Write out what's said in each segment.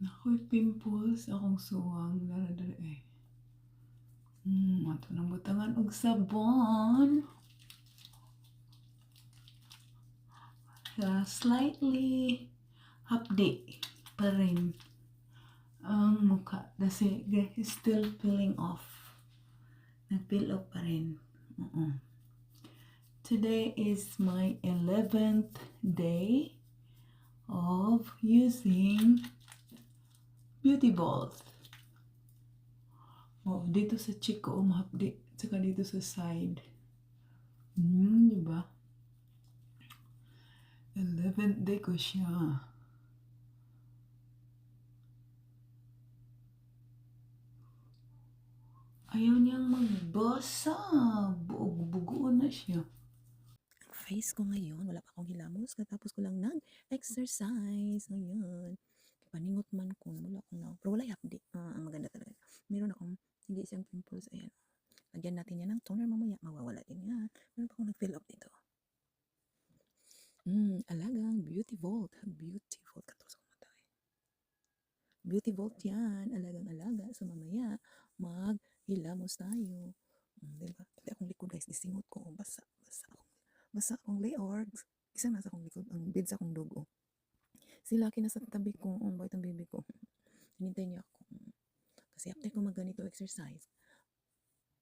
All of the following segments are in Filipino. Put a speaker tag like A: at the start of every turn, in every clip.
A: Ako'y pimples akong suwang dara-dara eh. Ato nang butangan og sabon. Slightly update pa rin ang mukha kasi is still peeling off. Nag-peel off pa rin. Today is my 11th day of using Beauty Balls. Dito sa cheek ko umahapdi, tsaka dito sa side. Diba? 11th day ko siya. Ayaw niyang magbasa. Buog-bugoon na siya.
B: Ang face ko ngayon, wala pa akong hilamos. Katapos ko lang nag-exercise. Ngayon. Paningot man ko. Wala akong na. Pero wala yapdi. Ang maganda talaga. Meron akong hindi siyang pimples. Ayan. Lagyan natin yan ng toner mamaya. Mawawala din yan. Meron pa akong nag-fill up dito. Alagang Beauty Vault. Beauty Vault. Katos ako matay. Beauty Vault yan. Alagang-alaga. So mamaya, maghilamos tayo. Diba? Pati akong likod guys. Disingot ko. Basa. Basa akong leorgs. Isa nasa akong likod. Ang bids akong dugo. Si Lucky nasa tabi ko. Ang bait ang baby ko. Hinintay niya ako. Kasi after ko mag-ganito exercise,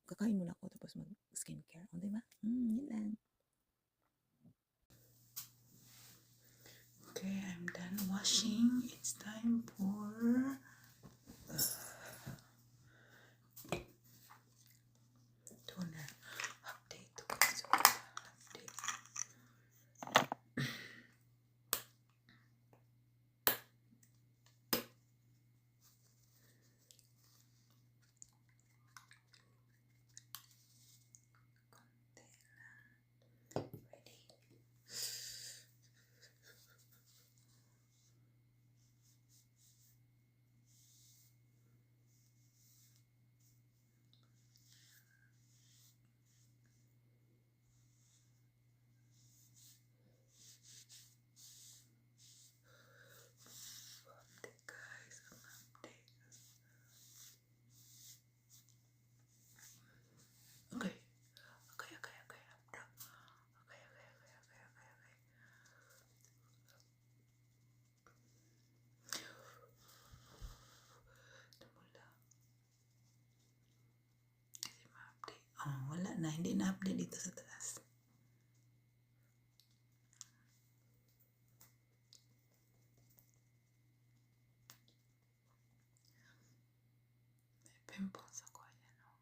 B: kakain muna ako tapos mag-skincare. O, diba? Yun lang.
A: Okay, I'm done washing. It's time for toner. Update. Update. Wala na, hindi na update dito sa taas. May pimples ako. Ayan.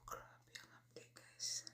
A: Grabe ang update guys.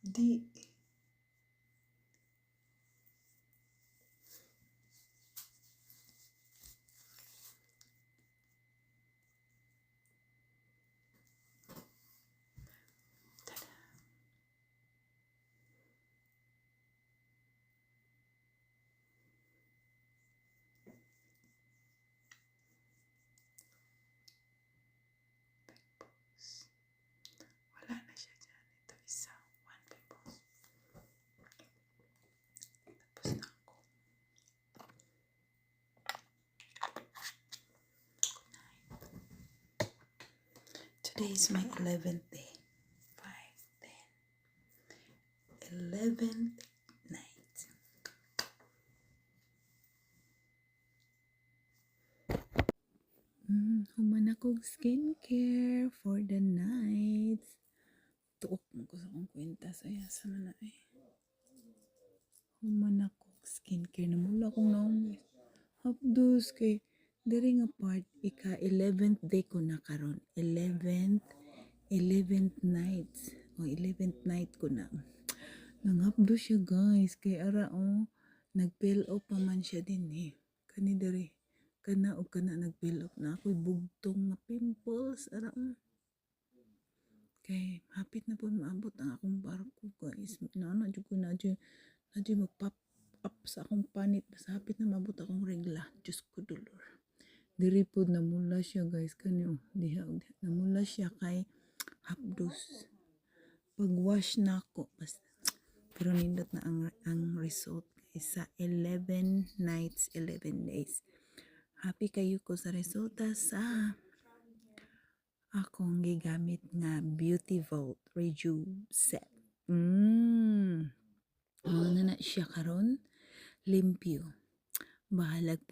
A: Di. Wala na siya dyan. Ito isa. 1 pimples. Tapos na ako. Today is my 11th day. 5, 10. 11th night.
B: Human akong skincare for the night. Tuok mo ko sa akong kwenta sa yasa man na eh. Human akong skincare na mula akong naong hapdos kay diri nga part ika 11th day ko na karon. 11th night. O 11th night ko na. Nangapdo siya guys kay ara nag-peel off pa man siya din eh. Kani diri kana og kana nag-peel off na ako'y bugtong nga pimples ara kay hapit na po maabot ang akong barko guys. Na jud ko na jud mag-pop up sa akong panit basta hapit na maabot akong regla. Diyos ko dolor. Diri po namula siya guys kani diha namula siya kay hapdos. Pag-wash na ako basta pero nindot na ang result guys sa 11 nights 11 days. Happy kayo ko sa resulta sa akong gigamit nga Beauty Vault Rejuve Set. Ano na siya karon? Limpyo. Bahalag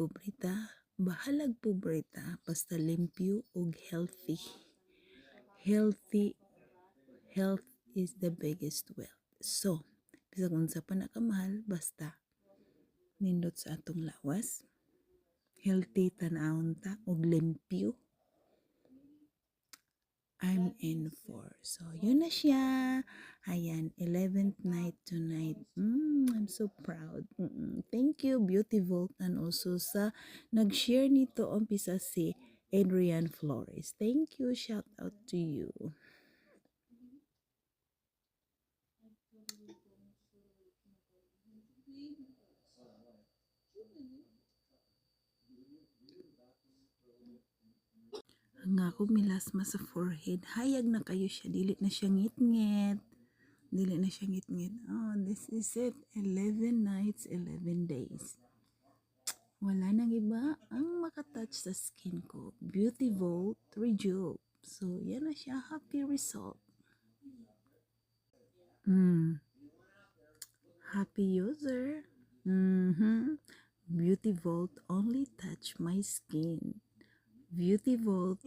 B: pobrita basta limpyo ug healthy. Health is the biggest wealth. So, bisag unsa pa na kamahal basta nindot sa atong lawas. Healthy tan-awon ta ug limpyo. I'm in for. So, yun na siya. Ayan, 11th night tonight. I'm so proud. Thank you, Beauty Vault, and also sa nag-share nito umpisa si Adrian Flores. Thank you. Shout out to you. Nga ako milasma sa forehead. Hayag na kayo siya. Dili na siya ngit-ngit. Oh, this is it. 11 nights, 11 days. Wala nang iba ang makatouch sa skin ko. Beauty Vault Rejuve. So, yan na siya. Happy result. Happy user. Beauty Vault only touch my skin. Beauty Vault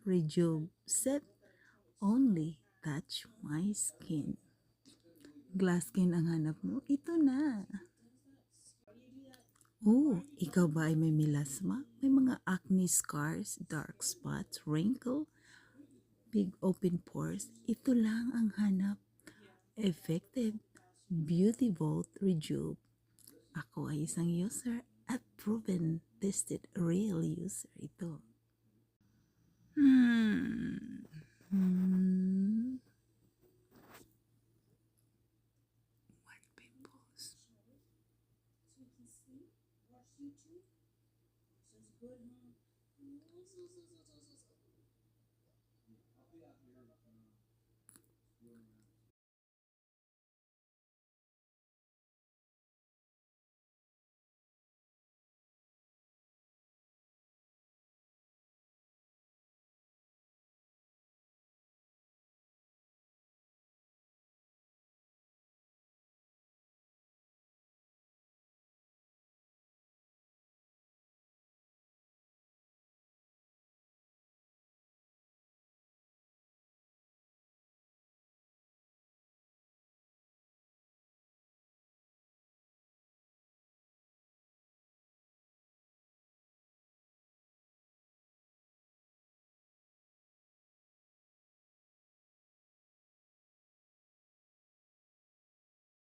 B: Rejuve Set only touch my skin. Glass skin ang hanap mo? Ito na. Ikaw ba ay may melasma? May mga acne scars, dark spots, wrinkle, big open pores? Ito lang ang hanap. Effective Beauty Vault Rejuve. Ako ay isang user at proven tested real user ito. One pimples.